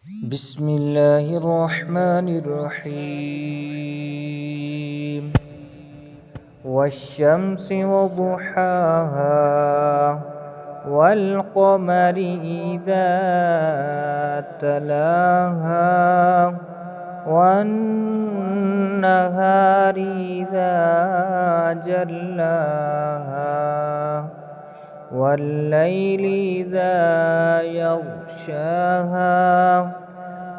بسم الله الرحمن الرحيم. والشمس وضحاها والقمر إذا تلاها والنهار إذا جلاها والليل إذا يغشاها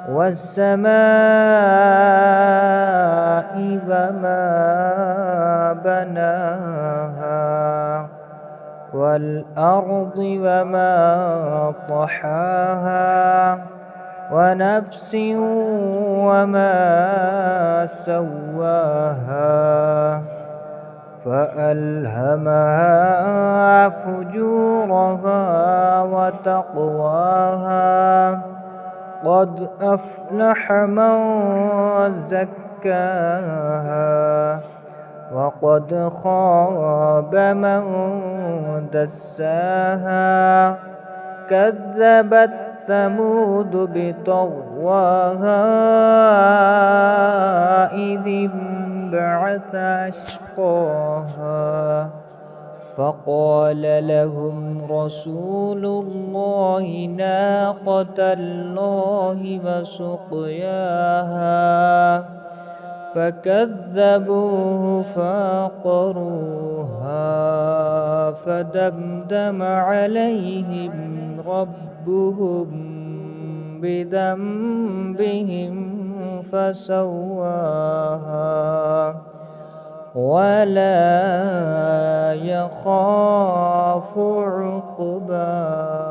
والسماء وما بناها والأرض وما طحاها ونفس وما سواها فألهمها فجورها وتقواها قد أفلح من زكاها وقد خاب من دساها كذبت ثمود بطغواها إذ انبعث أشقاها فقال لهم رسول الله ناقة الله وسقياها فكذبوه فعقروها فدمدم عليهم ربهم بذنبهم فسواها ولا يخاف عقباها.